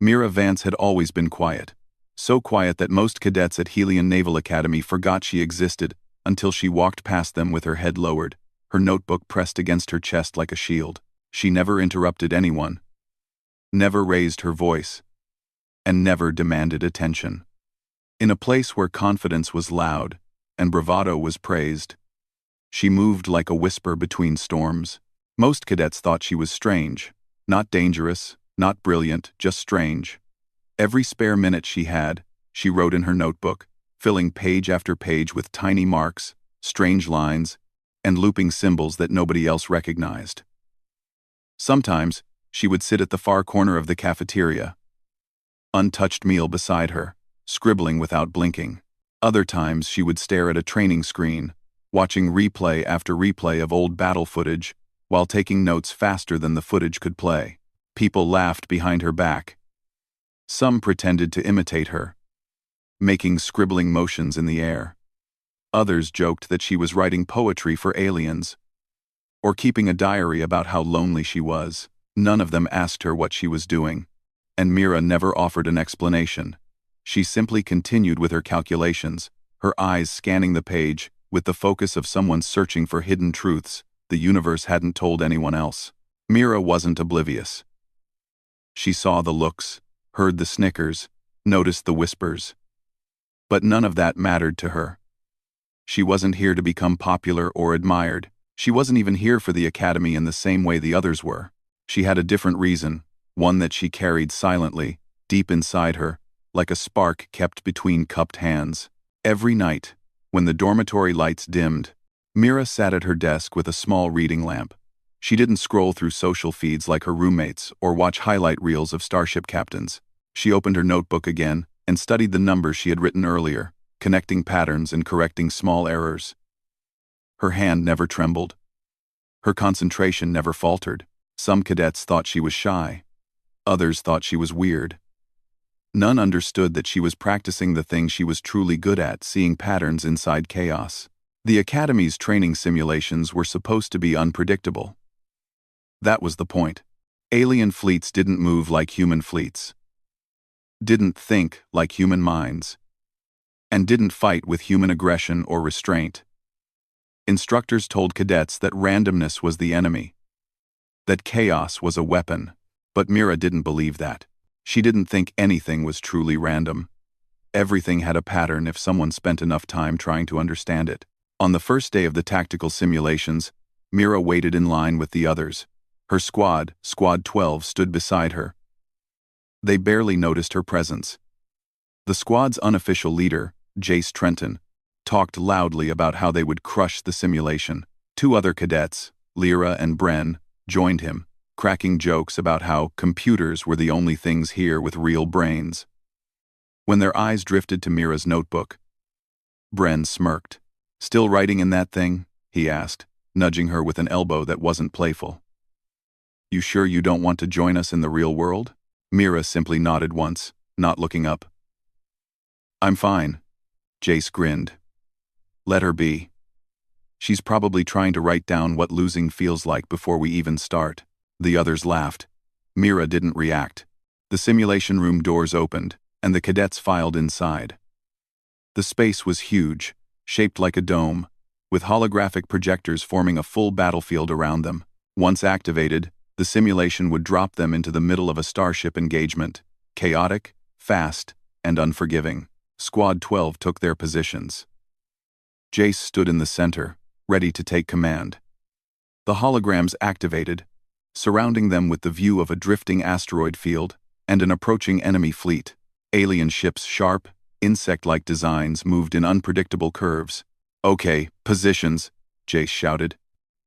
Mira Vance had always been quiet. So quiet that most cadets at Helion Naval Academy forgot she existed until she walked past them with her head lowered, her notebook pressed against her chest like a shield. She never interrupted anyone, never raised her voice, and never demanded attention. In a place where confidence was loud and bravado was praised, she moved like a whisper between storms. Most cadets thought she was strange, not dangerous, not brilliant, just strange. Every spare minute she had, she wrote in her notebook, filling page after page with tiny marks, strange lines, and looping symbols that nobody else recognized. Sometimes, she would sit at the far corner of the cafeteria, untouched meal beside her, scribbling without blinking. Other times she would stare at a training screen, watching replay after replay of old battle footage, while taking notes faster than the footage could play. People laughed behind her back. Some pretended to imitate her, making scribbling motions in the air. Others joked that she was writing poetry for aliens, or keeping a diary about how lonely she was. None of them asked her what she was doing, and Mira never offered an explanation. She simply continued with her calculations, her eyes scanning the page with the focus of someone searching for hidden truths the universe hadn't told anyone else. Mira wasn't oblivious. She saw the looks, heard the snickers, noticed the whispers. But none of that mattered to her. She wasn't here to become popular or admired. She wasn't even here for the academy in the same way the others were. She had a different reason, one that she carried silently, deep inside her, like a spark kept between cupped hands. Every night, when the dormitory lights dimmed, Mira sat at her desk with a small reading lamp. She didn't scroll through social feeds like her roommates or watch highlight reels of starship captains. She opened her notebook again and studied the numbers she had written earlier, connecting patterns and correcting small errors. Her hand never trembled. Her concentration never faltered. Some cadets thought she was shy. Others thought she was weird. None understood that she was practicing the thing she was truly good at, seeing patterns inside chaos. The Academy's training simulations were supposed to be unpredictable. That was the point. Alien fleets didn't move like human fleets, didn't think like human minds, and didn't fight with human aggression or restraint. Instructors told cadets that randomness was the enemy, that chaos was a weapon, but Mira didn't believe that. She didn't think anything was truly random. Everything had a pattern if someone spent enough time trying to understand it. On the first day of the tactical simulations, Mira waited in line with the others. Her squad, Squad 12, stood beside her. They barely noticed her presence. The squad's unofficial leader, Jace Trenton, talked loudly about how they would crush the simulation. Two other cadets, Lyra and Bren, joined him, cracking jokes about how computers were the only things here with real brains. When their eyes drifted to Mira's notebook, Bren smirked. "Still writing in that thing?" he asked, nudging her with an elbow that wasn't playful. "You sure you don't want to join us in the real world?" Mira simply nodded once, not looking up. "I'm fine," Jace grinned. "Let her be. She's probably trying to write down what losing feels like before we even start." The others laughed. Mira didn't react. The simulation room doors opened, and the cadets filed inside. The space was huge, shaped like a dome, with holographic projectors forming a full battlefield around them. Once activated, the simulation would drop them into the middle of a starship engagement, chaotic, fast, and unforgiving. Squad 12 took their positions. Jace stood in the center, ready to take command. The holograms activated, surrounding them with the view of a drifting asteroid field and an approaching enemy fleet. Alien ships' sharp, insect-like designs moved in unpredictable curves. "Okay, positions," Jace shouted.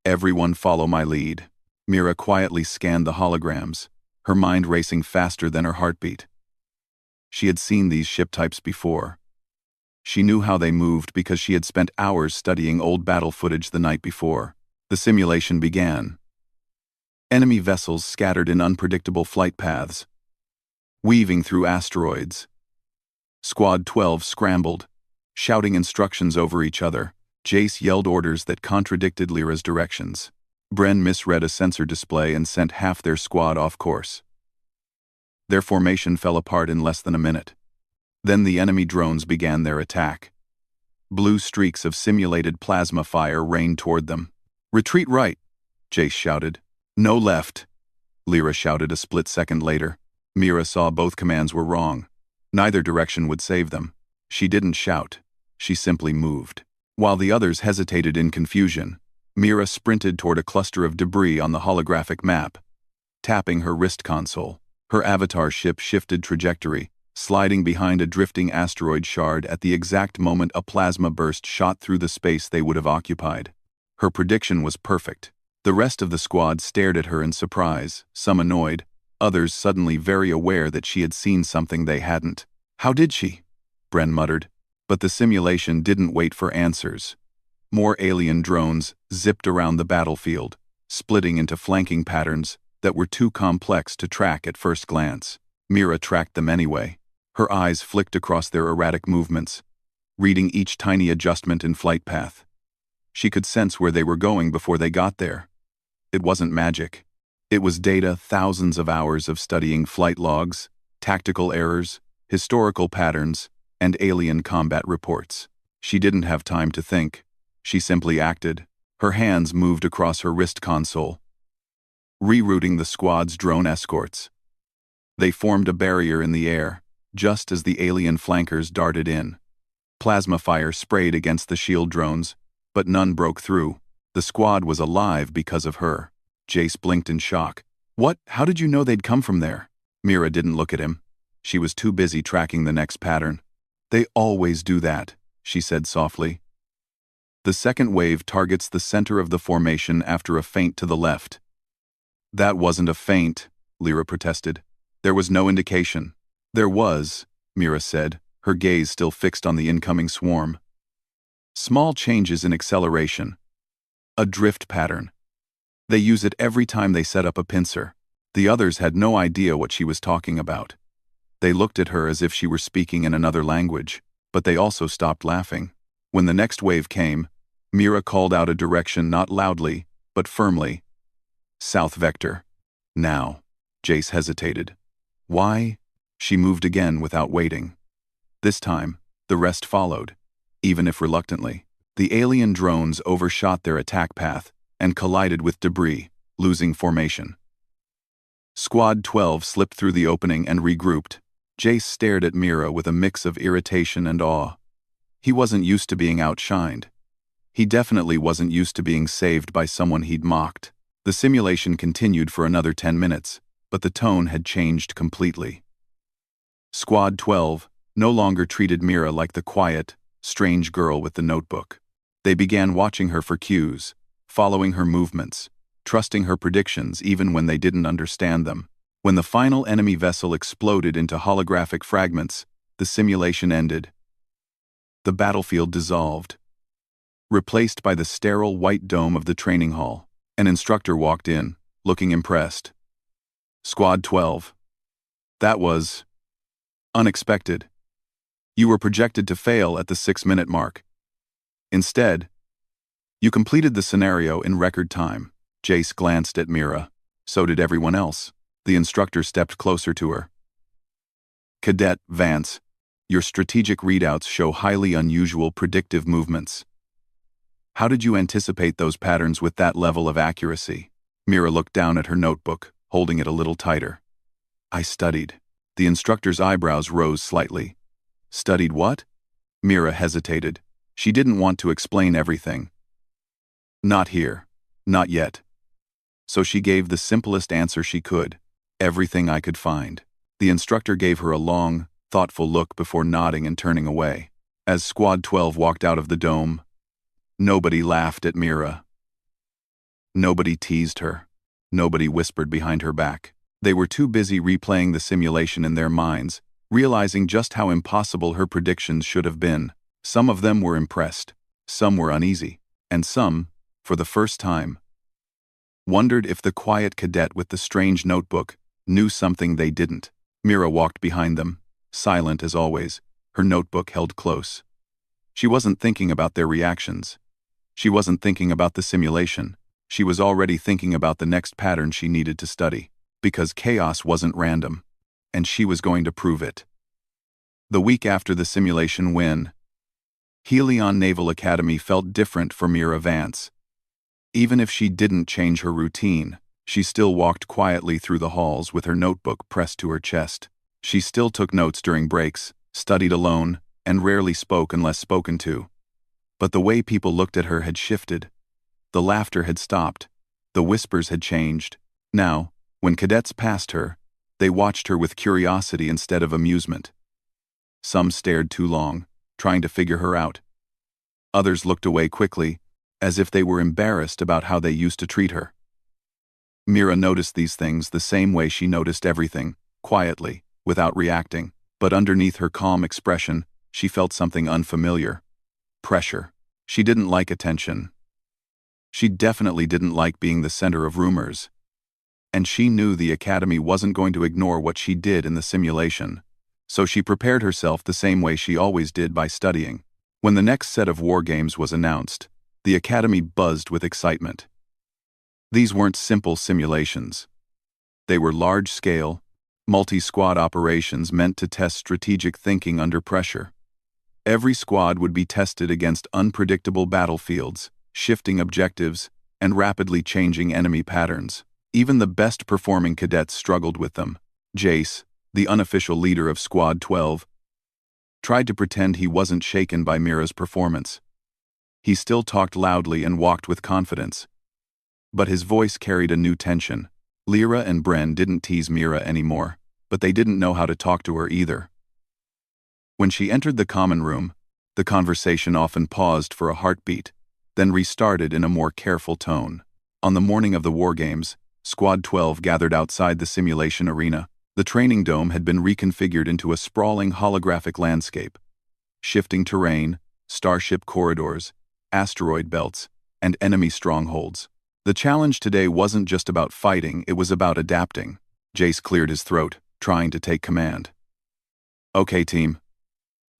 "Everyone follow my lead." Mira quietly scanned the holograms, her mind racing faster than her heartbeat. She had seen these ship types before. She knew how they moved because she had spent hours studying old battle footage the night before. The simulation began. Enemy vessels scattered in unpredictable flight paths, weaving through asteroids. Squad 12 scrambled, shouting instructions over each other. Jace yelled orders that contradicted Lyra's directions. Bren misread a sensor display and sent half their squad off course. Their formation fell apart in less than a minute. Then the enemy drones began their attack. Blue streaks of simulated plasma fire rained toward them. "Retreat right," Jace shouted. "No left," Lyra shouted a split second later. Mira saw both commands were wrong. Neither direction would save them. She didn't shout. She simply moved. While the others hesitated in confusion, Mira sprinted toward a cluster of debris on the holographic map. Tapping her wrist console, her avatar ship shifted trajectory, sliding behind a drifting asteroid shard at the exact moment a plasma burst shot through the space they would have occupied. Her prediction was perfect. The rest of the squad stared at her in surprise, some annoyed, others suddenly very aware that she had seen something they hadn't. "How did she?" Bren muttered. But the simulation didn't wait for answers. More alien drones zipped around the battlefield, splitting into flanking patterns that were too complex to track at first glance. Mira tracked them anyway. Her eyes flicked across their erratic movements, reading each tiny adjustment in flight path. She could sense where they were going before they got there. It wasn't magic. It was data, thousands of hours of studying flight logs, tactical errors, historical patterns, and alien combat reports. She didn't have time to think. She simply acted. Her hands moved across her wrist console, rerouting the squad's drone escorts. They formed a barrier in the air, just as the alien flankers darted in. Plasma fire sprayed against the shield drones, but none broke through. The squad was alive because of her. Jace blinked in shock. "What? How did you know they'd come from there?" Mira didn't look at him. She was too busy tracking the next pattern. "They always do that," she said softly. The second wave targets the center of the formation after a feint to the left. "That wasn't a feint," Lyra protested. "There was no indication." "There was," Mira said, her gaze still fixed on the incoming swarm. "Small changes in acceleration. A drift pattern. They use it every time they set up a pincer." The others had no idea what she was talking about. They looked at her as if she were speaking in another language, but they also stopped laughing. When the next wave came, Mira called out a direction not loudly, but firmly. "South vector. Now." Jace hesitated. "Why?" She moved again without waiting. This time, the rest followed, even if reluctantly. The alien drones overshot their attack path and collided with debris, losing formation. Squad 12 slipped through the opening and regrouped. Jace stared at Mira with a mix of irritation and awe. He wasn't used to being outshined. He definitely wasn't used to being saved by someone he'd mocked. The simulation continued for another 10 minutes, but the tone had changed completely. Squad 12 no longer treated Mira like the quiet, strange girl with the notebook. They began watching her for cues, following her movements, trusting her predictions even when they didn't understand them. When the final enemy vessel exploded into holographic fragments, the simulation ended. The battlefield dissolved, replaced by the sterile white dome of the training hall. An instructor walked in, looking impressed. "Squad 12. That was unexpected. You were projected to fail at the 6-minute mark. Instead, you completed the scenario in record time." Jace glanced at Mira. So did everyone else. The instructor stepped closer to her. "Cadet Vance, your strategic readouts show highly unusual predictive movements. How did you anticipate those patterns with that level of accuracy?" Mira looked down at her notebook, holding it a little tighter. "I studied." The instructor's eyebrows rose slightly. "Studied what?" Mira hesitated. She didn't want to explain everything. "Not here. Not yet." So she gave the simplest answer she could. "Everything I could find." The instructor gave her a long, thoughtful look before nodding and turning away. As Squad 12 walked out of the dome, nobody laughed at Mira. Nobody teased her. Nobody whispered behind her back. They were too busy replaying the simulation in their minds, realizing just how impossible her predictions should have been. Some of them were impressed, some were uneasy, and some, for the first time, wondered if the quiet cadet with the strange notebook knew something they didn't. Mira walked behind them, silent as always, her notebook held close. She wasn't thinking about their reactions. She wasn't thinking about the simulation. She was already thinking about the next pattern she needed to study. Because chaos wasn't random. and she was going to prove it. The week after the simulation win, Helion Naval Academy felt different for Mira Vance. Even if she didn't change her routine, she still walked quietly through the halls with her notebook pressed to her chest. She still took notes during breaks, studied alone, and rarely spoke unless spoken to. But the way people looked at her had shifted. The laughter had stopped. The whispers had changed. Now, when cadets passed her, they watched her with curiosity instead of amusement. Some stared too long, trying to figure her out. Others looked away quickly, as if they were embarrassed about how they used to treat her. Mira noticed these things the same way she noticed everything, quietly, without reacting. But underneath her calm expression, she felt something unfamiliar. Pressure. She didn't like attention. She definitely didn't like being the center of rumors. And she knew the academy wasn't going to ignore what she did in the simulation. So she prepared herself the same way she always did, by studying. When the next set of war games was announced, the academy buzzed with excitement. These weren't simple simulations. They were large-scale, multi-squad operations meant to test strategic thinking under pressure. Every squad would be tested against unpredictable battlefields, shifting objectives, and rapidly changing enemy patterns. Even the best-performing cadets struggled with them. Jace, the unofficial leader of Squad 12, tried to pretend he wasn't shaken by Mira's performance. He still talked loudly and walked with confidence. But his voice carried a new tension. Lyra and Bren didn't tease Mira anymore, but they didn't know how to talk to her either. When she entered the common room, the conversation often paused for a heartbeat, then restarted in a more careful tone. On the morning of the war games, Squad 12 gathered outside the simulation arena. The training dome had been reconfigured into a sprawling holographic landscape. Shifting terrain, starship corridors, asteroid belts, and enemy strongholds. The challenge today wasn't just about fighting, it was about adapting. Jace cleared his throat, trying to take command. Okay, team.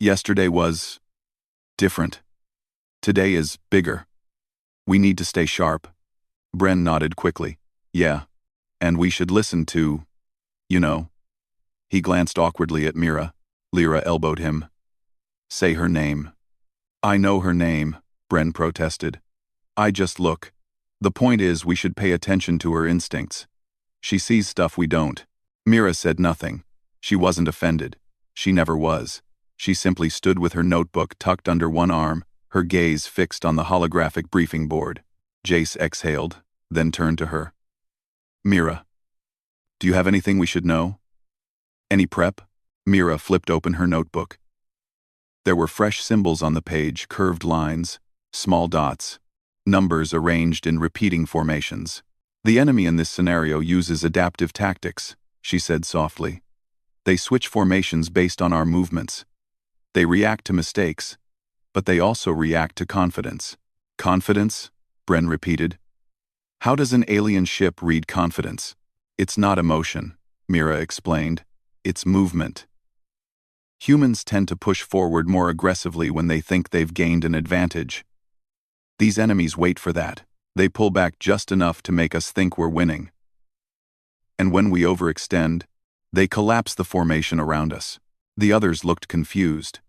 Yesterday was different. Today is bigger. We need to stay sharp. Bren nodded quickly. Yeah. And we should listen to, you know. He glanced awkwardly at Mira. Lyra elbowed him. Say her name. I know her name, Bren protested. I just look. The point is, we should pay attention to her instincts. She sees stuff we don't. Mira said nothing. She wasn't offended. She never was. She simply stood with her notebook tucked under one arm, her gaze fixed on the holographic briefing board. Jace exhaled, then turned to her. Mira, do you have anything we should know? Any prep? Mira flipped open her notebook. There were fresh symbols on the page, curved lines, small dots, numbers arranged in repeating formations. The enemy in this scenario uses adaptive tactics, she said softly. They switch formations based on our movements. They react to mistakes, but they also react to confidence. Confidence? Bren repeated. How does an alien ship read confidence? It's not emotion, Mira explained. It's movement. Humans tend to push forward more aggressively when they think they've gained an advantage. These enemies wait for that. They pull back just enough to make us think we're winning. And when we overextend, they collapse the formation around us. The others looked confused.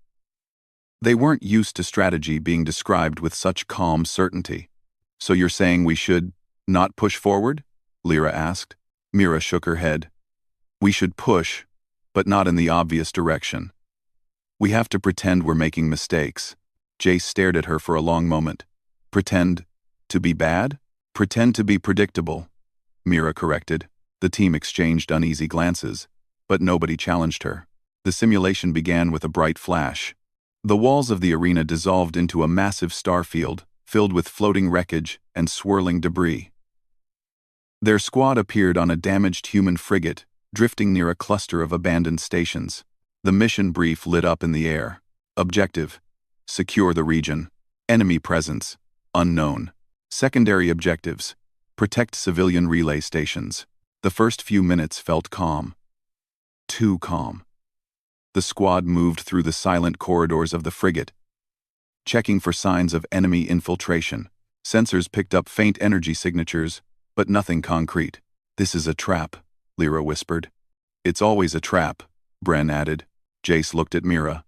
They weren't used to strategy being described with such calm certainty. So you're saying we should not push forward? Lyra asked. Mira shook her head. We should push, but not in the obvious direction. We have to pretend we're making mistakes. Jace stared at her for a long moment. Pretend to be bad? Pretend to be predictable, Mira corrected. The team exchanged uneasy glances, but nobody challenged her. The simulation began with a bright flash. The walls of the arena dissolved into a massive star field, filled with floating wreckage and swirling debris. Their squad appeared on a damaged human frigate, drifting near a cluster of abandoned stations. The mission brief lit up in the air. Objective: secure the region. Enemy presence: unknown. Secondary objectives: protect civilian relay stations. The first few minutes felt calm. Too calm. The squad moved through the silent corridors of the frigate, checking for signs of enemy infiltration. Sensors picked up faint energy signatures, but nothing concrete. This is a trap, Lyra whispered. It's always a trap, Bren added. Jace looked at Mira.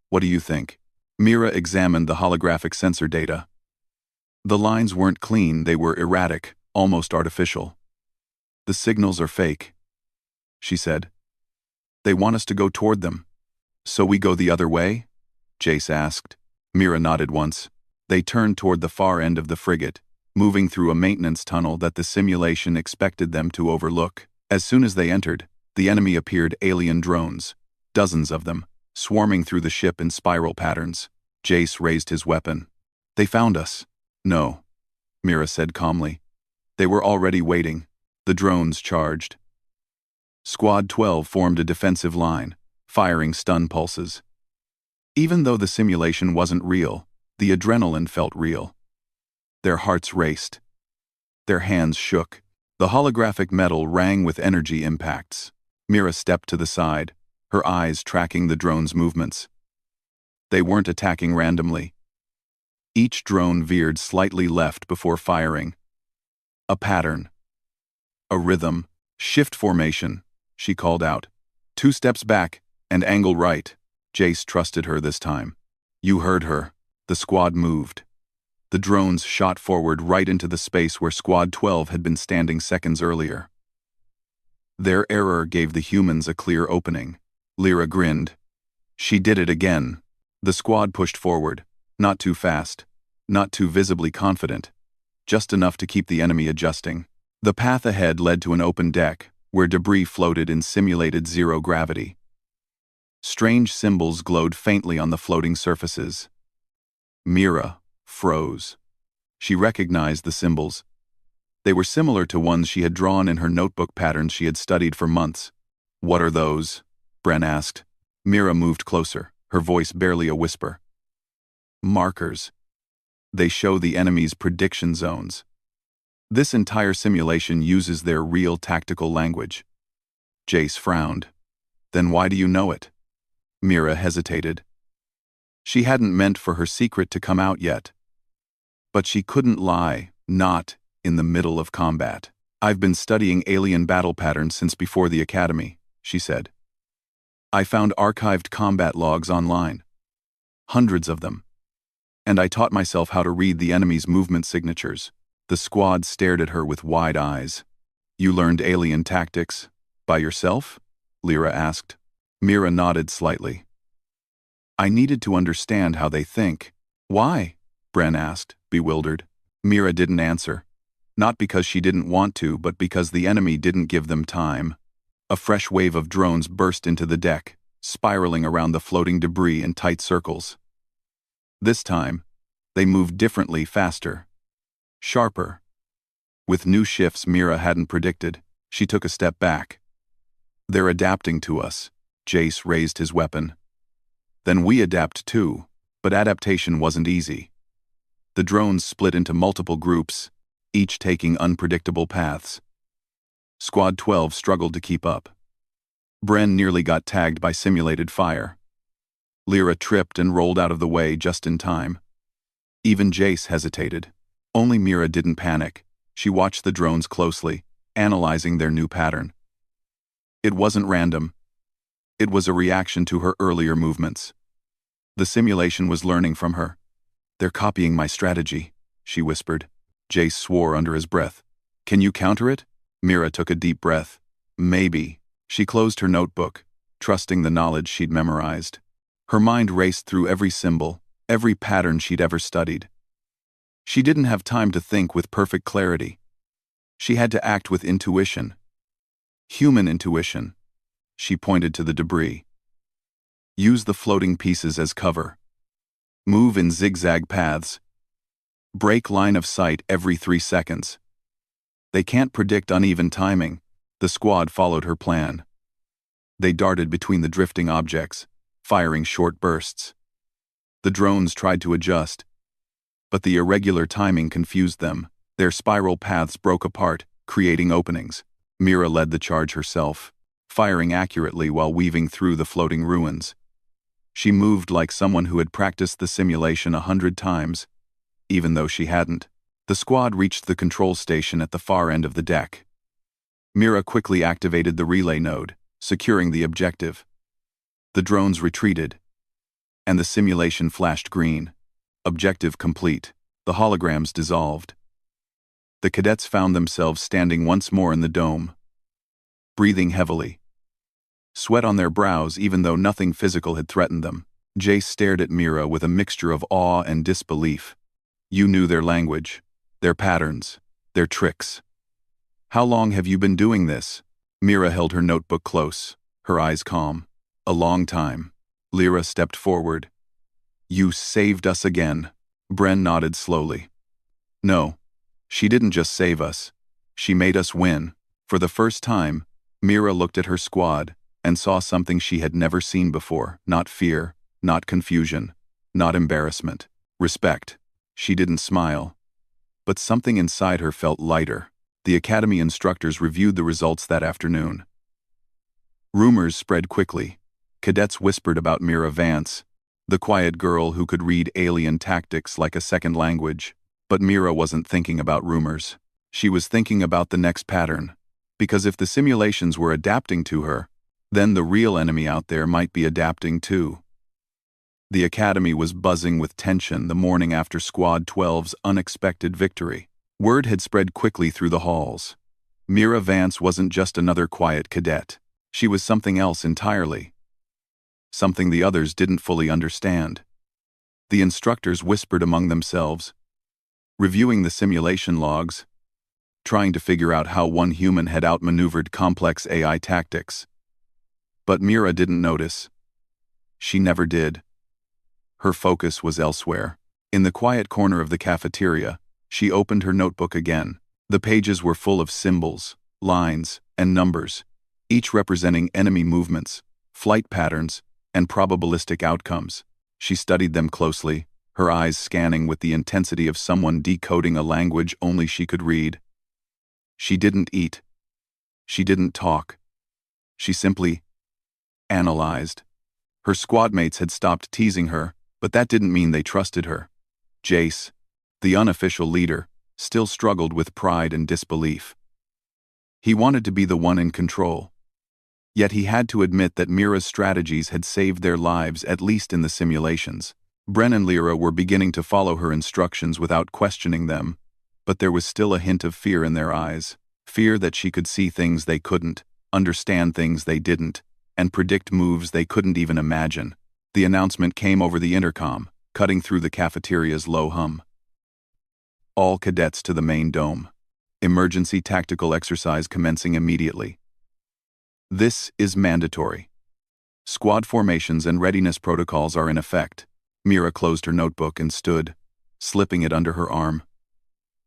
What do you think? Mira examined the holographic sensor data. The lines weren't clean, they were erratic, almost artificial. The signals are fake, she said. They want us to go toward them. So we go the other way? Jace asked. Mira nodded once. They turned toward the far end of the frigate, moving through a maintenance tunnel that the simulation expected them to overlook. As soon as they entered, the enemy appeared alien drones, dozens of them, swarming through the ship in spiral patterns. Jace raised his weapon. They found us. No, Mira said calmly. They were already waiting. The drones charged. Squad 12 formed a defensive line, firing stun pulses. Even though the simulation wasn't real, the adrenaline felt real. Their hearts raced. Their hands shook. The holographic metal rang with energy impacts. Mira stepped to the side, her eyes tracking the drone's movements. They weren't attacking randomly. Each drone veered slightly left before firing. A pattern. A rhythm. Shift formation, she called out. 2 steps back, and angle right. Jace trusted her this time. You heard her. The squad moved. The drones shot forward right into the space where Squad 12 had been standing seconds earlier. Their error gave the humans a clear opening. Lyra grinned. She did it again. The squad pushed forward, not too fast, not too visibly confident, just enough to keep the enemy adjusting. The path ahead led to an open deck, where debris floated in simulated zero gravity. Strange symbols glowed faintly on the floating surfaces. Mira froze. She recognized the symbols. They were similar to ones she had drawn in her notebook patterns she had studied for months. What are those? Bren asked. Mira moved closer, her voice barely a whisper. Markers. They show the enemy's prediction zones. This entire simulation uses their real tactical language. Jace frowned. Then why do you know it? Mira hesitated. She hadn't meant for her secret to come out yet. But she couldn't lie, not in the middle of combat. I've been studying alien battle patterns since before the academy, she said. I found archived combat logs online. Hundreds of them. And I taught myself how to read the enemy's movement signatures. The squad stared at her with wide eyes. You learned alien tactics by yourself? Lyra asked. Mira nodded slightly. I needed to understand how they think. Why? Bren asked, bewildered. Mira didn't answer. Not because she didn't want to, but because the enemy didn't give them time. A fresh wave of drones burst into the deck, spiraling around the floating debris in tight circles. This time, they moved differently, faster. Sharper. With new shifts Mira hadn't predicted, she took a step back. They're adapting to us. Jace raised his weapon. Then we adapt too, but adaptation wasn't easy. The drones split into multiple groups, each taking unpredictable paths. Squad 12 struggled to keep up. Bren nearly got tagged by simulated fire. Lyra tripped and rolled out of the way just in time. Even Jace hesitated. Only Mira didn't panic. She watched the drones closely, analyzing their new pattern. It wasn't random. It was a reaction to her earlier movements. The simulation was learning from her. They're copying my strategy, she whispered. Jace swore under his breath. Can you counter it? Mira took a deep breath. Maybe. She closed her notebook, trusting the knowledge she'd memorized. Her mind raced through every symbol, every pattern she'd ever studied. She didn't have time to think with perfect clarity. She had to act with intuition. Human intuition. She pointed to the debris. Use the floating pieces as cover. Move in zigzag paths. Break line of sight every 3 seconds. They can't predict uneven timing. The squad followed her plan. They darted between the drifting objects, firing short bursts. The drones tried to adjust, but the irregular timing confused them. Their spiral paths broke apart, creating openings. Mira led the charge herself, firing accurately while weaving through the floating ruins. She moved like someone who had practiced the simulation 100 times, even though she hadn't. The squad reached the control station at the far end of the deck. Mira quickly activated the relay node, securing the objective. The drones retreated, and the simulation flashed green. Objective complete. The holograms dissolved. The cadets found themselves standing once more in the dome, breathing heavily, sweat on their brows even though nothing physical had threatened them. Jace stared at Mira with a mixture of awe and disbelief. You knew their language, their patterns, their tricks. How long have you been doing this? Mira held her notebook close, her eyes calm. A long time. Lyra stepped forward. You saved us again. Bren nodded slowly. No, she didn't just save us. She made us win. For the first time, Mira looked at her squad and saw something she had never seen before. Not fear, not confusion, not embarrassment. Respect. She didn't smile. But something inside her felt lighter. The academy instructors reviewed the results that afternoon. Rumors spread quickly. Cadets whispered about Mira Vance, the quiet girl who could read alien tactics like a second language. But Mira wasn't thinking about rumors. She was thinking about the next pattern. Because if the simulations were adapting to her, then the real enemy out there might be adapting too. The academy was buzzing with tension the morning after Squad 12's unexpected victory. Word had spread quickly through the halls. Mira Vance wasn't just another quiet cadet. She was something else entirely. Something the others didn't fully understand. The instructors whispered among themselves, reviewing the simulation logs, trying to figure out how one human had outmaneuvered complex AI tactics. But Mira didn't notice. She never did. Her focus was elsewhere. In the quiet corner of the cafeteria, she opened her notebook again. The pages were full of symbols, lines, and numbers, each representing enemy movements, flight patterns, and probabilistic outcomes. She studied them closely, her eyes scanning with the intensity of someone decoding a language only she could read. She didn't eat. She didn't talk. She simply analyzed. Her squadmates had stopped teasing her, but that didn't mean they trusted her. Jace, the unofficial leader, still struggled with pride and disbelief. He wanted to be the one in control. Yet he had to admit that Mira's strategies had saved their lives, at least in the simulations. Bren and Lyra were beginning to follow her instructions without questioning them, but there was still a hint of fear in their eyes. Fear that she could see things they couldn't, understand things they didn't, and predict moves they couldn't even imagine. The announcement came over the intercom, cutting through the cafeteria's low hum. All cadets to the main dome. Emergency tactical exercise commencing immediately. This is mandatory. Squad formations and readiness protocols are in effect. Mira closed her notebook and stood, slipping it under her arm.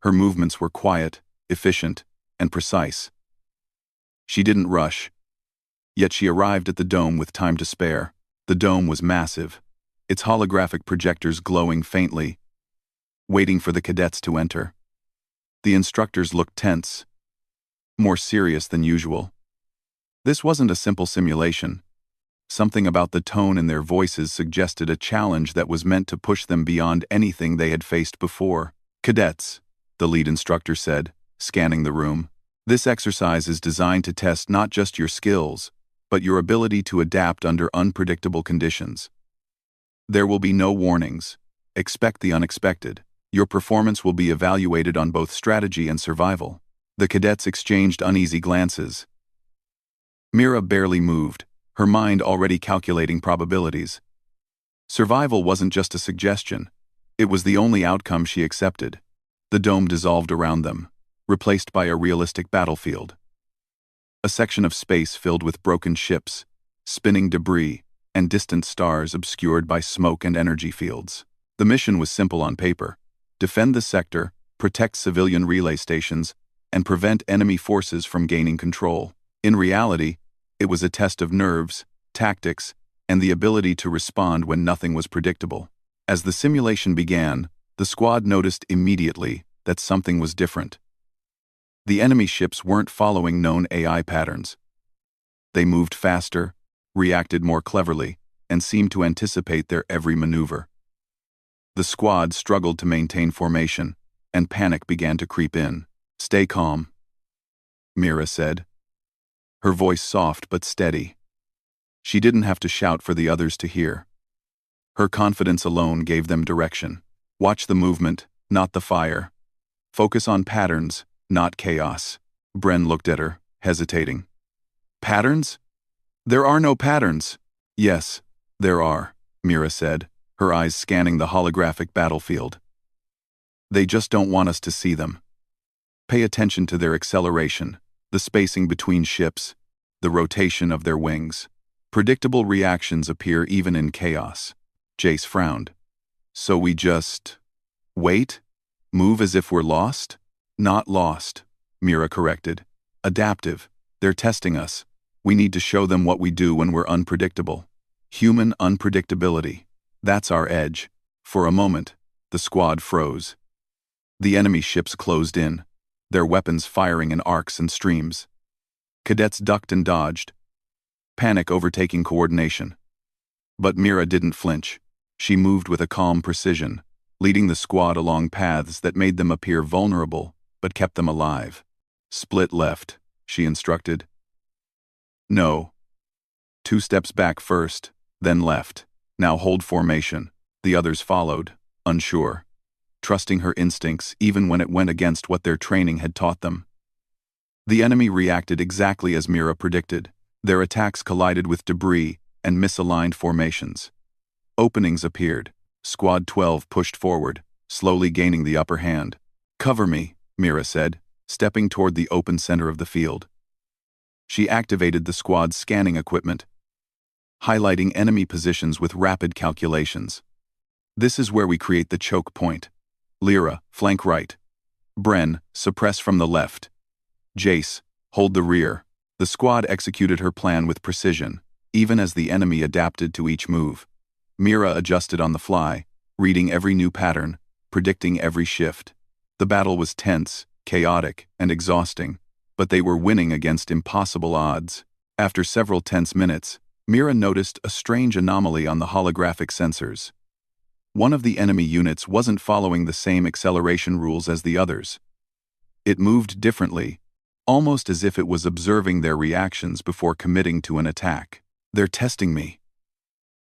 Her movements were quiet, efficient, and precise. She didn't rush. Yet she arrived at the dome with time to spare. The dome was massive, its holographic projectors glowing faintly, waiting for the cadets to enter. The instructors looked tense, more serious than usual. This wasn't a simple simulation. Something about the tone in their voices suggested a challenge that was meant to push them beyond anything they had faced before. Cadets, the lead instructor said, scanning the room. This exercise is designed to test not just your skills, but your ability to adapt under unpredictable conditions. There will be no warnings. Expect the unexpected. Your performance will be evaluated on both strategy and survival. The cadets exchanged uneasy glances. Mira barely moved, her mind already calculating probabilities. Survival wasn't just a suggestion. It was the only outcome she accepted. The dome dissolved around them, replaced by a realistic battlefield. A section of space filled with broken ships, spinning debris, and distant stars obscured by smoke and energy fields. The mission was simple on paper: defend the sector, protect civilian relay stations, and prevent enemy forces from gaining control. In reality, it was a test of nerves, tactics, and the ability to respond when nothing was predictable. As the simulation began, the squad noticed immediately that something was different. The enemy ships weren't following known AI patterns. They moved faster, reacted more cleverly, and seemed to anticipate their every maneuver. The squad struggled to maintain formation, and panic began to creep in. Stay calm, Mira said. her voice soft but steady. She didn't have to shout for the others to hear. Her confidence alone gave them direction. Watch the movement, not the fire. Focus on patterns, not chaos. Bren looked at her, hesitating. Patterns? There are no patterns. Yes, there are, Mira said, her eyes scanning the holographic battlefield. They just don't want us to see them. Pay attention to their acceleration, the spacing between ships, the rotation of their wings. Predictable reactions appear even in chaos. Jace frowned. So we just wait? Move as if we're lost? Not lost, Mira corrected. Adaptive. They're testing us. We need to show them what we do when we're unpredictable. Human unpredictability. That's our edge. For a moment, the squad froze. The enemy ships closed in, their weapons firing in arcs and streams. Cadets ducked and dodged, panic overtaking coordination. But Mira didn't flinch. She moved with a calm precision, leading the squad along paths that made them appear vulnerable but kept them alive. Split left, she instructed. No. 2 steps back first, then left. Now hold formation. The others followed, unsure, trusting her instincts even when it went against what their training had taught them. The enemy reacted exactly as Mira predicted. Their attacks collided with debris and misaligned formations. Openings appeared. Squad 12 pushed forward, slowly gaining the upper hand. Cover me, Mira said, stepping toward the open center of the field. She activated the squad's scanning equipment, highlighting enemy positions with rapid calculations. This is where we create the choke point. Lyra, flank right. Bren, suppress from the left. Jace, hold the rear. The squad executed her plan with precision, even as the enemy adapted to each move. Mira adjusted on the fly, reading every new pattern, predicting every shift. The battle was tense, chaotic, and exhausting, but they were winning against impossible odds. After several tense minutes, Mira noticed a strange anomaly on the holographic sensors. One of the enemy units wasn't following the same acceleration rules as the others. It moved differently, almost as if it was observing their reactions before committing to an attack. They're testing me,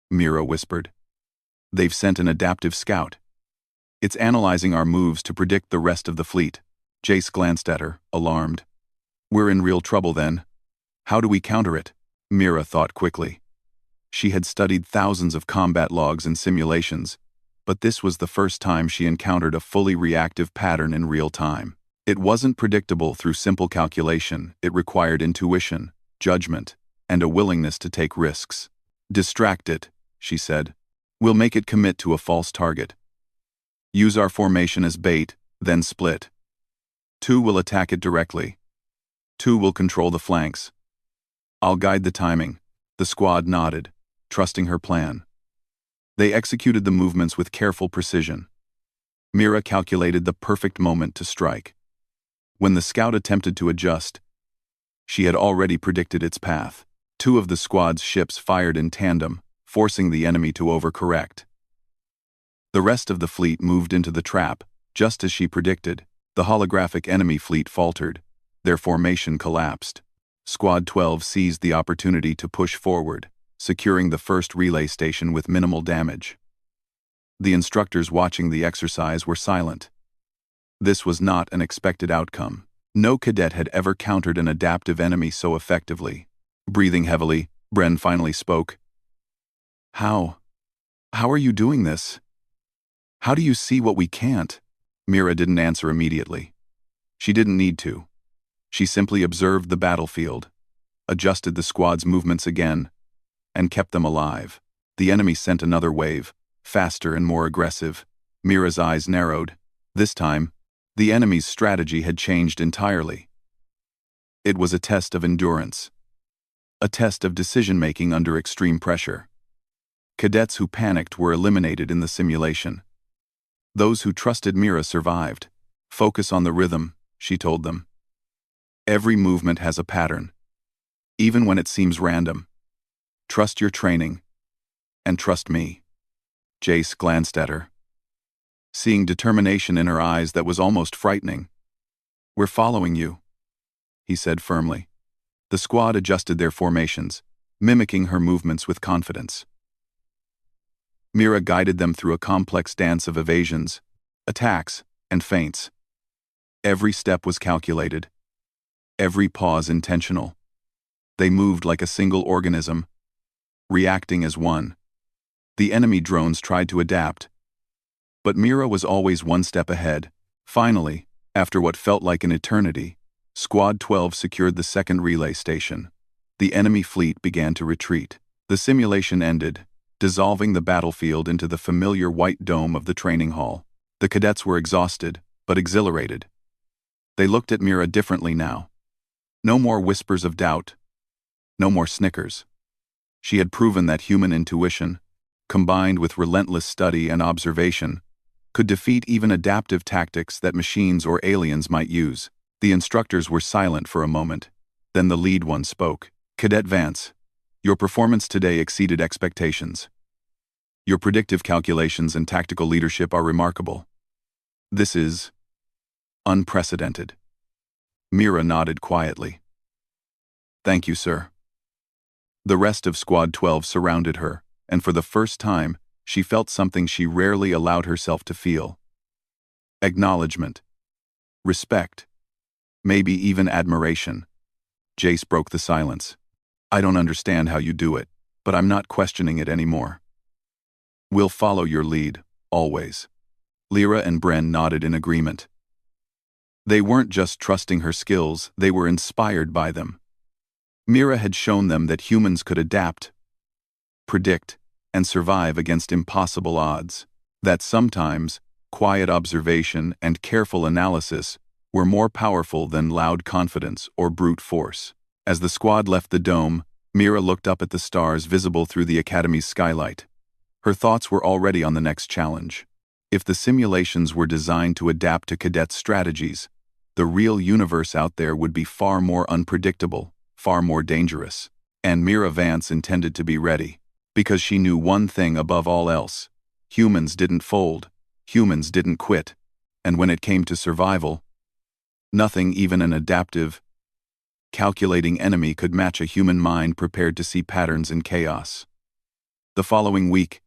Mira whispered. They've sent an adaptive scout. It's analyzing our moves to predict the rest of the fleet. Jace glanced at her, alarmed. We're in real trouble then. How do we counter it? Mira thought quickly. She had studied thousands of combat logs and simulations, but this was the first time she encountered a fully reactive pattern in real time. It wasn't predictable through simple calculation. It required intuition, judgment, and a willingness to take risks. Distract it, she said. We'll make it commit to a false target. Use our formation as bait, then split. 2 will attack it directly. 2 will control the flanks. I'll guide the timing. The squad nodded, trusting her plan. They executed the movements with careful precision. Mira calculated the perfect moment to strike. When the scout attempted to adjust, she had already predicted its path. 2 of the squad's ships fired in tandem, forcing the enemy to overcorrect. The rest of the fleet moved into the trap, just as she predicted. The holographic enemy fleet faltered. Their formation collapsed. Squad 12 seized the opportunity to push forward, securing the first relay station with minimal damage. The instructors watching the exercise were silent. This was not an expected outcome. No cadet had ever countered an adaptive enemy so effectively. Breathing heavily, Bren finally spoke. How are you doing this? How do you see what we can't? Mira didn't answer immediately. She didn't need to. She simply observed the battlefield, adjusted the squad's movements again, and kept them alive. The enemy sent another wave, faster and more aggressive. Mira's eyes narrowed. This time, the enemy's strategy had changed entirely. It was a test of endurance, a test of decision-making under extreme pressure. Cadets who panicked were eliminated in the simulation. Those who trusted Mira survived. Focus on the rhythm, she told them. Every movement has a pattern, even when it seems random. Trust your training, and trust me. Jace glanced at her, seeing determination in her eyes that was almost frightening. We're following you, he said firmly. The squad adjusted their formations, mimicking her movements with confidence. Mira guided them through a complex dance of evasions, attacks, and feints. Every step was calculated, every pause intentional. They moved like a single organism, reacting as one. The enemy drones tried to adapt, but Mira was always one step ahead. Finally, after what felt like an eternity, Squad 12 secured the second relay station. The enemy fleet began to retreat. The simulation ended, dissolving the battlefield into the familiar white dome of the training hall. The cadets were exhausted, but exhilarated. They looked at Mira differently now. No more whispers of doubt. No more snickers. She had proven that human intuition, combined with relentless study and observation, could defeat even adaptive tactics that machines or aliens might use. The instructors were silent for a moment. Then the lead one spoke. "Cadet Vance, your performance today exceeded expectations. Your predictive calculations and tactical leadership are remarkable. This is unprecedented." Mira nodded quietly. "Thank you, sir." The rest of Squad 12 surrounded her, and for the first time, she felt something she rarely allowed herself to feel. Acknowledgement. Respect. Maybe even admiration. Jace broke the silence. "I don't understand how you do it, but I'm not questioning it anymore. We'll follow your lead, always." Lyra and Bren nodded in agreement. They weren't just trusting her skills, they were inspired by them. Mira had shown them that humans could adapt, predict, and survive against impossible odds. That sometimes, quiet observation and careful analysis were more powerful than loud confidence or brute force. As the squad left the dome, Mira looked up at the stars visible through the academy's skylight. Her thoughts were already on the next challenge. If the simulations were designed to adapt to cadets' strategies, the real universe out there would be far more unpredictable, far more dangerous. And Mira Vance intended to be ready, because she knew one thing above all else: humans didn't fold, humans didn't quit, and when it came to survival, nothing, even an adaptive, calculating enemy, could match a human mind prepared to see patterns in chaos. The following week,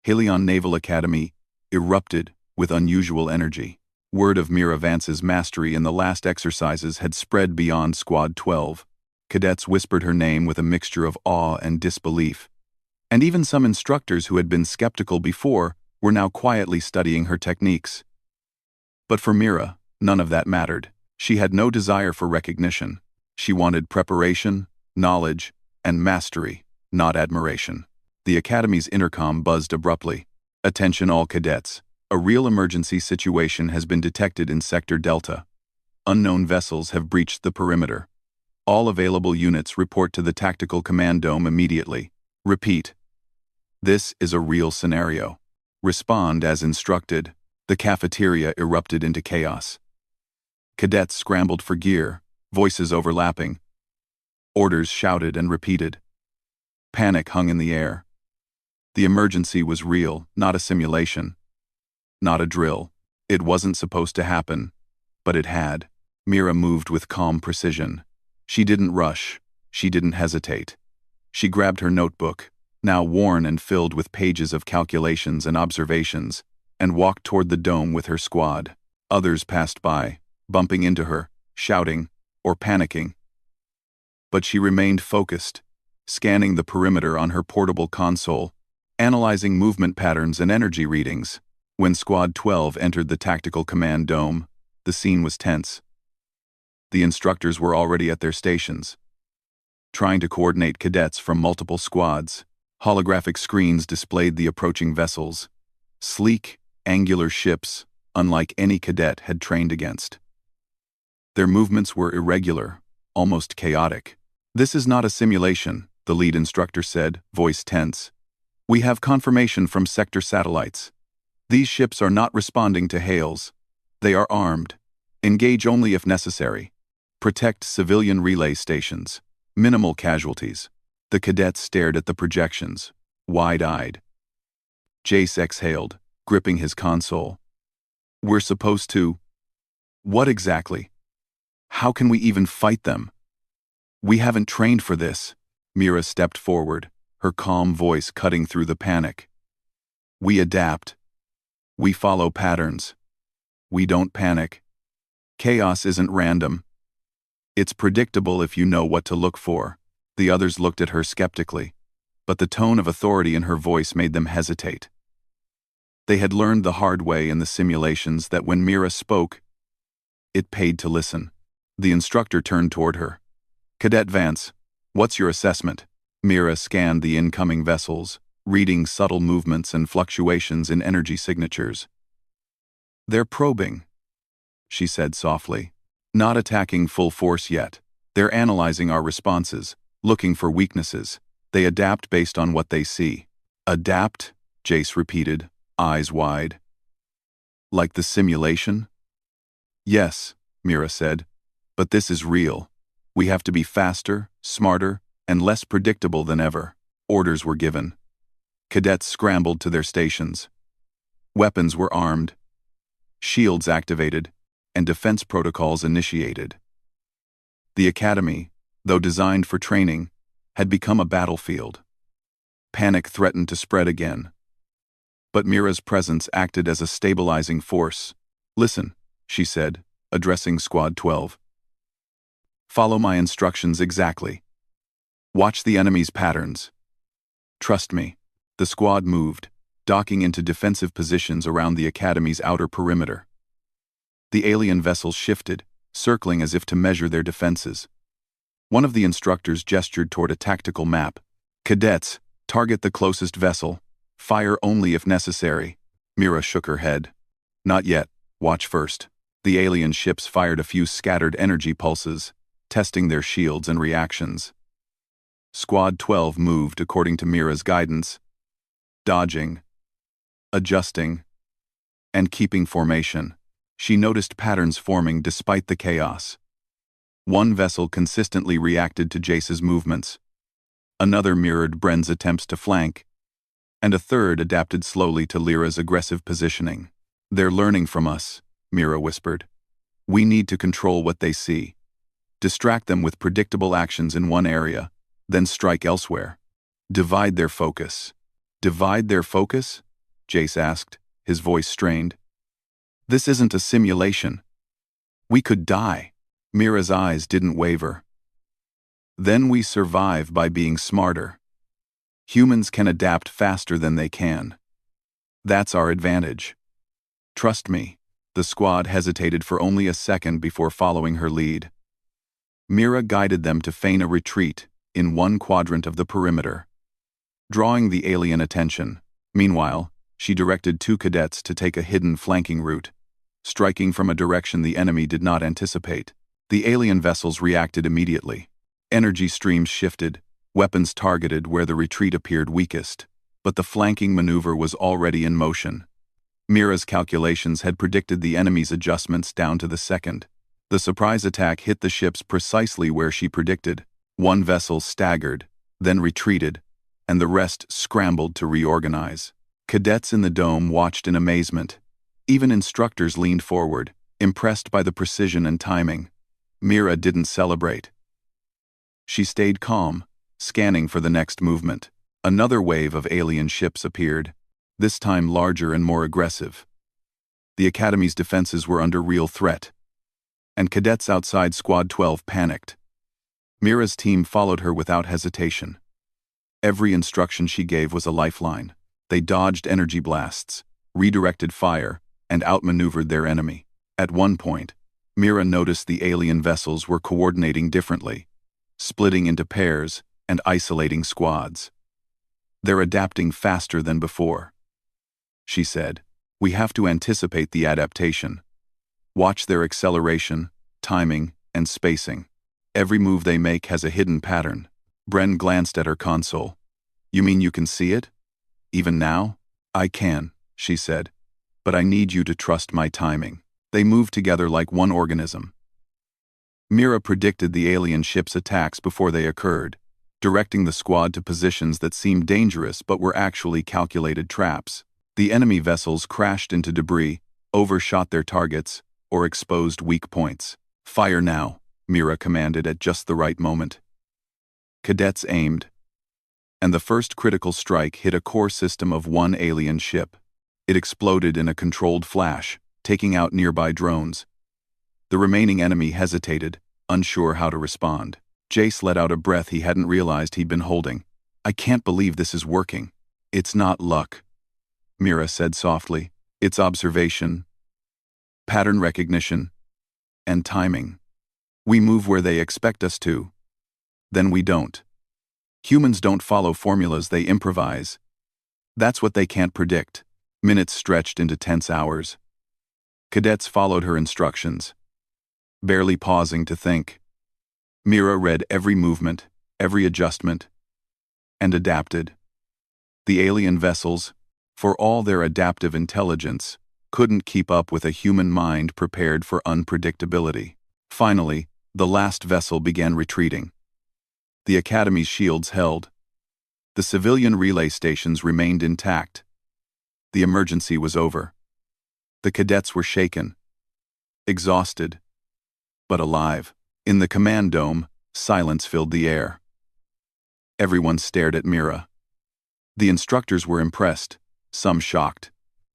Helion Naval Academy erupted with unusual energy. Word of Mira Vance's mastery in the last exercises had spread beyond Squad 12. Cadets whispered her name with a mixture of awe and disbelief. And even some instructors who had been skeptical before were now quietly studying her techniques. But for Mira, none of that mattered. She had no desire for recognition. She wanted preparation, knowledge, and mastery, not admiration. The Academy's intercom buzzed abruptly. "Attention all cadets. A real emergency situation has been detected in Sector Delta. Unknown vessels have breached the perimeter. All available units report to the Tactical Command Dome immediately. Repeat. This is a real scenario. Respond as instructed." The cafeteria erupted into chaos. Cadets scrambled for gear, voices overlapping. Orders shouted and repeated. Panic hung in the air. The emergency was real, not a simulation. Not a drill. It wasn't supposed to happen, but it had. Mira moved with calm precision. She didn't rush. She didn't hesitate. She grabbed her notebook, now worn and filled with pages of calculations and observations, and walked toward the dome with her squad. Others passed by, bumping into her, shouting, or panicking. But she remained focused, scanning the perimeter on her portable console, analyzing movement patterns and energy readings. When Squad 12 entered the Tactical Command Dome, the scene was tense. The instructors were already at their stations, trying to coordinate cadets from multiple squads. Holographic screens displayed the approaching vessels, sleek, angular ships unlike any cadet had trained against. Their movements were irregular, almost chaotic. "This is not a simulation," the lead instructor said, voice tense. "We have confirmation from sector satellites. These ships are not responding to hails. They are armed. Engage only if necessary. Protect civilian relay stations. Minimal casualties." The cadets stared at the projections, wide-eyed. Jace exhaled, gripping his console. "We're supposed to... What exactly? How can we even fight them?" We haven't trained for this. Mira stepped forward, her calm voice cutting through the panic. We adapt. We follow patterns. We don't panic. Chaos isn't random. It's predictable if you know what to look for. The others looked at her skeptically, but the tone of authority in her voice made them hesitate. They had learned the hard way in the simulations that when Mira spoke, it paid to listen. The instructor turned toward her. Cadet Vance, what's your assessment? Mira scanned the incoming vessels, reading subtle movements and fluctuations in energy signatures. They're probing, she said softly. Not attacking full force yet. They're analyzing our responses, looking for weaknesses. They adapt based on what they see. Adapt? Jace repeated, eyes wide. Like the simulation? Yes, Mira said. But this is real. We have to be faster, smarter, and less predictable than ever. Orders were given. Cadets scrambled to their stations. Weapons were armed. Shields activated, and defense protocols initiated. The academy, though designed for training, had become a battlefield. Panic threatened to spread again. But Mira's presence acted as a stabilizing force. Listen, she said, addressing Squad 12. Follow my instructions exactly. Watch the enemy's patterns. Trust me. The squad moved, docking into defensive positions around the academy's outer perimeter. The alien vessels shifted, circling as if to measure their defenses. One of the instructors gestured toward a tactical map. Cadets, target the closest vessel. Fire only if necessary. Mira shook her head. Not yet. Watch first. The alien ships fired a few scattered energy pulses, testing their shields and reactions. Squad 12 moved according to Mira's guidance, dodging, adjusting, and keeping formation. She noticed patterns forming despite the chaos. One vessel consistently reacted to Jace's movements. Another mirrored Bren's attempts to flank, and a third adapted slowly to Lyra's aggressive positioning. They're learning from us, Mira whispered. We need to control what they see. Distract them with predictable actions in one area, then strike elsewhere. Divide their focus. Divide their focus? Jace asked, his voice strained. This isn't a simulation. We could die. Mira's eyes didn't waver. Then we survive by being smarter. Humans can adapt faster than they can. That's our advantage. Trust me. The squad hesitated for only a second before following her lead. Mira guided them to feign a retreat in one quadrant of the perimeter, drawing the alien attention. Meanwhile, she directed 2 cadets to take a hidden flanking route, striking from a direction the enemy did not anticipate. The alien vessels reacted immediately. Energy streams shifted, weapons targeted where the retreat appeared weakest, but the flanking maneuver was already in motion. Mira's calculations had predicted the enemy's adjustments down to the second. The surprise attack hit the ships precisely where she predicted. One vessel staggered, then retreated, and the rest scrambled to reorganize. Cadets in the dome watched in amazement. Even instructors leaned forward, impressed by the precision and timing. Mira didn't celebrate. She stayed calm, scanning for the next movement. Another wave of alien ships appeared, this time larger and more aggressive. The Academy's defenses were under real threat, and cadets outside Squad 12 panicked. Mira's team followed her without hesitation. Every instruction she gave was a lifeline. They dodged energy blasts, redirected fire, and outmaneuvered their enemy. At one point, Mira noticed the alien vessels were coordinating differently, splitting into pairs and isolating squads. They're adapting faster than before, she said. We have to anticipate the adaptation. Watch their acceleration, timing, and spacing. Every move they make has a hidden pattern. Bren glanced at her console. You mean you can see it? Even now? I can, she said. But I need you to trust my timing. They move together like one organism. Mira predicted the alien ship's attacks before they occurred, directing the squad to positions that seemed dangerous but were actually calculated traps. The enemy vessels crashed into debris, overshot their targets, or exposed weak points. Fire now, Mira commanded at just the right moment. Cadets aimed, and the first critical strike hit a core system of one alien ship. It exploded in a controlled flash, taking out nearby drones. The remaining enemy hesitated, unsure how to respond. Jace let out a breath he hadn't realized he'd been holding. "I can't believe this is working." "It's not luck," Mira said softly. "It's observation, pattern recognition, and timing. We move where they expect us to. Then we don't. Humans don't follow formulas, they improvise. That's what they can't predict." Minutes stretched into tense hours. Cadets followed her instructions, barely pausing to think. Mira read every movement, every adjustment, and adapted. The alien vessels, for all their adaptive intelligence, couldn't keep up with a human mind prepared for unpredictability. Finally, the last vessel began retreating. The Academy's shields held. The civilian relay stations remained intact. The emergency was over. The cadets were shaken, exhausted, but alive. In the command dome, silence filled the air. Everyone stared at Mira. The instructors were impressed, some shocked.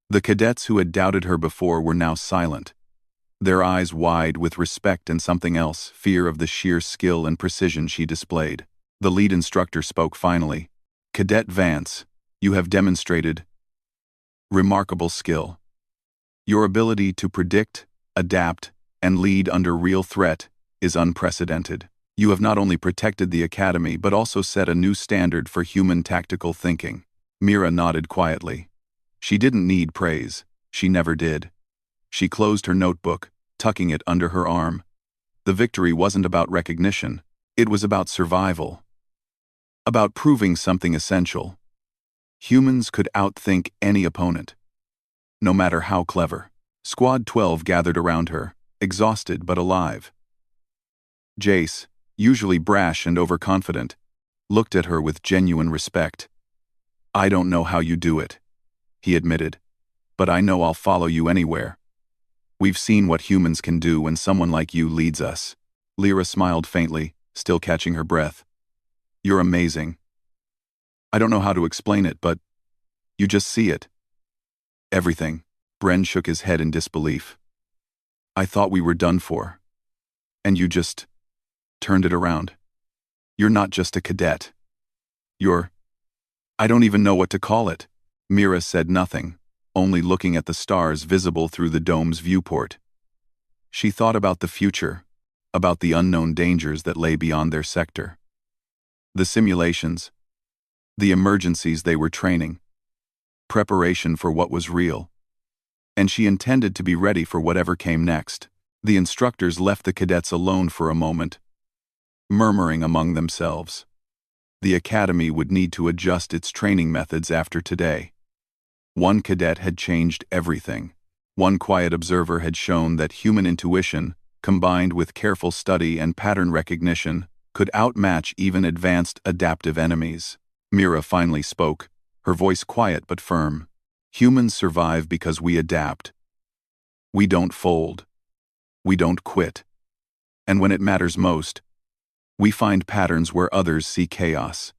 The cadets who had doubted her before were now silent, their eyes wide with respect and something else, fear of the sheer skill and precision she displayed. The lead instructor spoke finally. "Cadet Vance, you have demonstrated remarkable skill. Your ability to predict, adapt, and lead under real threat is unprecedented. You have not only protected the Academy but also set a new standard for human tactical thinking." Mira nodded quietly. She didn't need praise. She never did. She closed her notebook, tucking it under her arm. The victory wasn't about recognition. It was about survival. About proving something essential. Humans could outthink any opponent, no matter how clever. Squad 12 gathered around her, exhausted but alive. Jace, usually brash and overconfident, looked at her with genuine respect. "I don't know how you do it," he admitted, "but I know I'll follow you anywhere. We've seen what humans can do when someone like you leads us." Lyra smiled faintly, still catching her breath. "You're amazing. I don't know how to explain it, but you just see it. Everything." Bren shook his head in disbelief. "I thought we were done for. And you just turned it around. You're not just a cadet. I don't even know what to call it." Mira said nothing, only looking at the stars visible through the dome's viewport. She thought about the future, about the unknown dangers that lay beyond their sector. The simulations, the emergencies they were training, preparation for what was real. And she intended to be ready for whatever came next. The instructors left the cadets alone for a moment, murmuring among themselves. The Academy would need to adjust its training methods after today. One cadet had changed everything. One quiet observer had shown that human intuition, combined with careful study and pattern recognition, could outmatch even advanced adaptive enemies. Mira finally spoke, her voice quiet but firm. "Humans survive because we adapt. We don't fold. We don't quit. And when it matters most, we find patterns where others see chaos.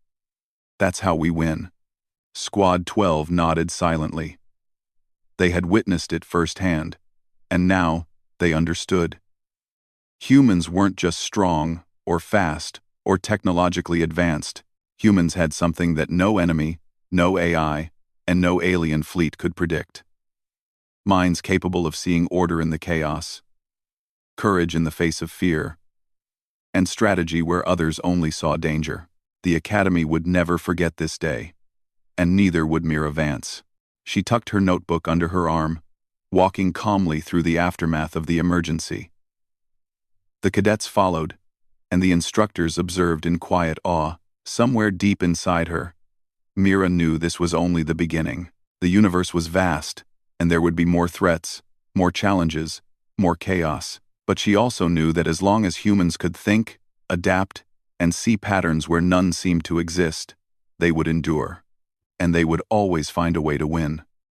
That's how we win." Squad 12 nodded silently. They had witnessed it firsthand, and now they understood. Humans weren't just strong, or fast, or technologically advanced. Humans had something that no enemy, no AI, and no alien fleet could predict. Minds capable of seeing order in the chaos, courage in the face of fear, and strategy where others only saw danger. The Academy would never forget this day, and neither would Mira Vance. She tucked her notebook under her arm, walking calmly through the aftermath of the emergency. The cadets followed, and the instructors observed in quiet awe. Somewhere deep inside her, Mira knew this was only the beginning. The universe was vast, and there would be more threats, more challenges, more chaos. But she also knew that as long as humans could think, adapt, and see patterns where none seemed to exist, they would endure. And they would always find a way to win.